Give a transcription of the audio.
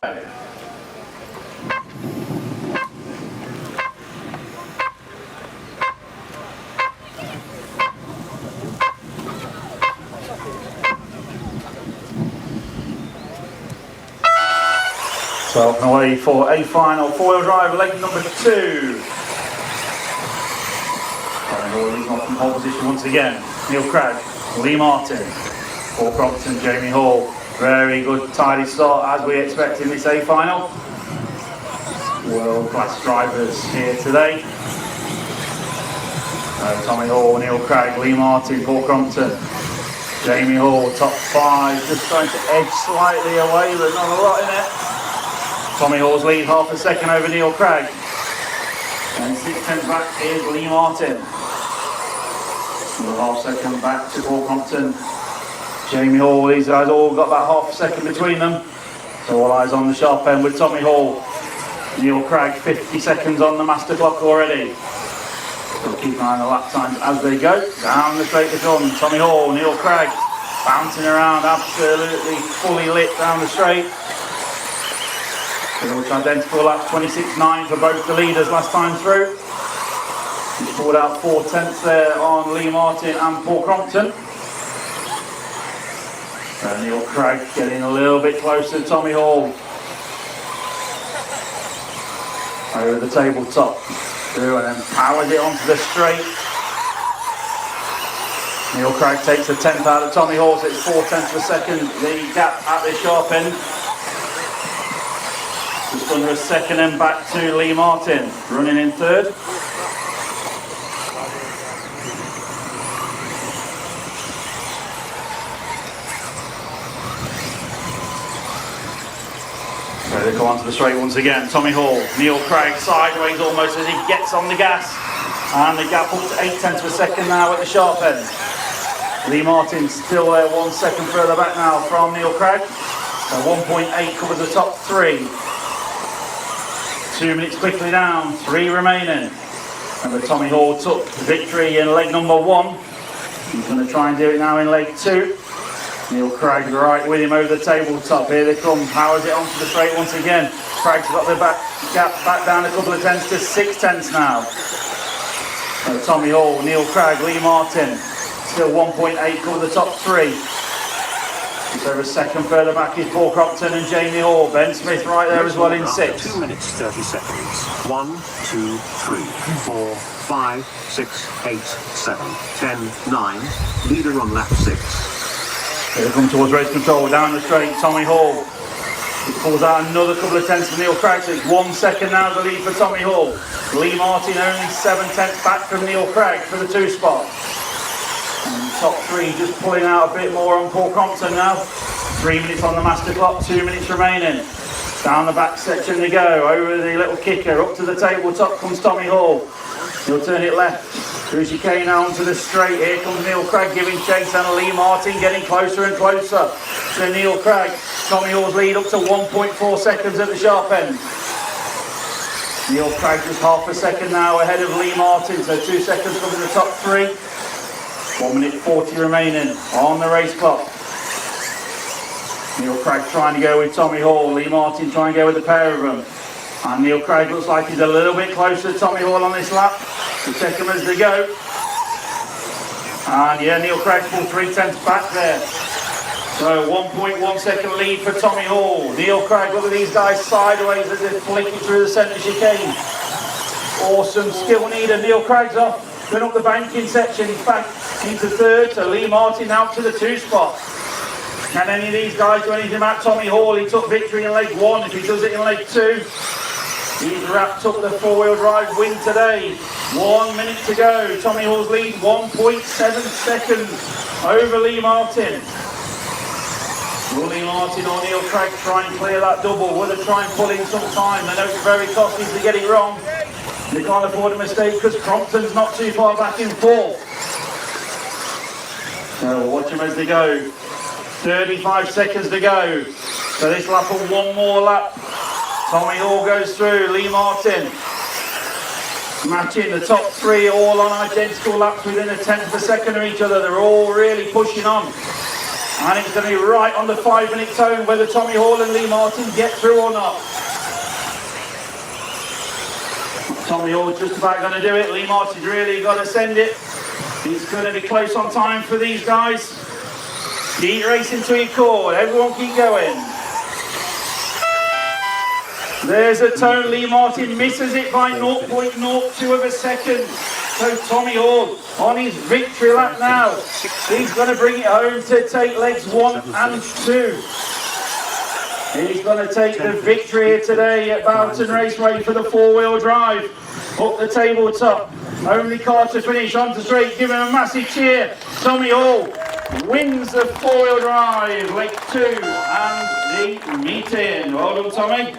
So up and away for a final four-wheel drive, leg number 2. Leading off from pole position once again. Neil Craig, Lee Martin, Paul Crompton, Jamie Hall. Very good, tidy start as we expect in this A final. World-class drivers here today. Tommy Hall, Neil Craig, Lee Martin, Paul Crompton, Jamie Hall, top 5, just trying to edge slightly away, but not a lot in it. Tommy Hall's lead half a second over Neil Craig. And 6/10 back is Lee Martin. Another half second back to Paul Crompton. Jamie Hall, these guys all got that half a second between them. So all eyes on the sharp end with Tommy Hall. Neil Craig, 50 seconds on the master clock already. So keep an eye on the lap times as they go. Down the straight to come. Tommy Hall, Neil Craig, bouncing around, absolutely fully lit down the straight. Pretty much identical laps, 26.9 for both the leaders last time through. He's pulled out 4/10 there on Lee Martin and Paul Crompton. Neil Craig getting a little bit closer to Tommy Hall. Over the tabletop. Through and then powers it onto the straight. Neil Craig takes a 10th out of Tommy Hall, so it's 4/10 of a second. The gap at the sharp end. Just under a second and back to Lee Martin, running in 3rd. So they come onto the straight once again. Tommy Hall, Neil Craig sideways almost as he gets on the gas. And the gap up to 8/10 of a second now at the sharp end. Lee Martin still there 1 second further back now from Neil Craig. So 1.8 covers the top 3. 2 minutes quickly down, 3 remaining. And Tommy Hall took victory in leg number 1. He's going to try and do it now in leg 2. Neil Craig right with him over the tabletop. Here they come, powers it onto the straight once again. Craig's got the gap back down a couple of tenths to 6/10 now. So Tommy Hall, Neil Craig, Lee Martin, still 1.8 cover the top 3. Just over a second further back is Paul Crompton and Jamie Hall. Ben Smith right there as well in 6. 2 minutes 30 seconds. 1, 2, 3, 4, 5, 6, 8, 7, 10, 9. Leader on lap 6. Here they come towards race control, down the straight, Tommy Hall. He pulls out another couple of tenths for Neil Craig, so it's 1 second now the lead for Tommy Hall. Lee Martin only 7/10 back from Neil Craig for the 2 spot. And top 3 just pulling out a bit more on Paul Crompton now. 3 minutes on the master clock, 2 minutes remaining. Down the back section they go, over the little kicker, up to the tabletop comes Tommy Hall. He'll turn it left. Through chicane now onto the straight. Here comes Neil Craig giving chase and Lee Martin getting closer and closer to Neil Craig. Tommy Hall's lead up to 1.4 seconds at the sharp end. Neil Craig just half a second now ahead of Lee Martin, so 2 seconds covering the top 3. 1 minute 40 remaining on the race clock. Neil Craig trying to go with Tommy Hall. Lee Martin trying to go with the pair of them. And Neil Craig looks like he's a little bit closer to Tommy Hall on this lap. We'll check them as they go. And yeah, Neil Craig pulled 3/10 back there. So 1.1 second lead for Tommy Hall. Neil Craig, look at these guys sideways as they're flicking through the centre chicane. Awesome skill needed. Neil Craig's off, going up the banking section. He's back into 3rd, so Lee Martin out to the 2 spot. Can any of these guys do anything about Tommy Hall? He took victory in leg 1. If he does it in leg 2, he's wrapped up the 4-wheel drive win today. 1 minute to go. Tommy Hall's lead 1.7 seconds over Lee Martin. Will Lee Martin or Neil Craig try and clear that double? Will they try and pull in some time? They know it's very costly to get it wrong. They can't afford a mistake because Crompton's not too far back in 4th. So we'll watch them as they go. 35 seconds to go. So this lap of 1 more lap. Tommy Hall goes through, Lee Martin matching the top 3, all on identical laps within a 10th of a second of each other. They're all really pushing on. And it's going to be right on the 5-minute tone whether Tommy Hall and Lee Martin get through or not. Tommy Hall's just about going to do it. Lee Martin's really got to send it. He's going to be close on time for these guys. Keep racing to your core. Everyone keep going. There's a tone. Lee Martin misses it by 0.02 of a second. So Tommy Hall on his victory lap now. He's going to bring it home to take legs 1 and 2. He's going to take the victory here today at Boughton Raceway for the 4-wheel drive. Up the tabletop. Only car to finish onto straight. Give him a massive cheer. Tommy Hall wins the 4-wheel drive, leg 2 and the meeting. Well done, Tommy.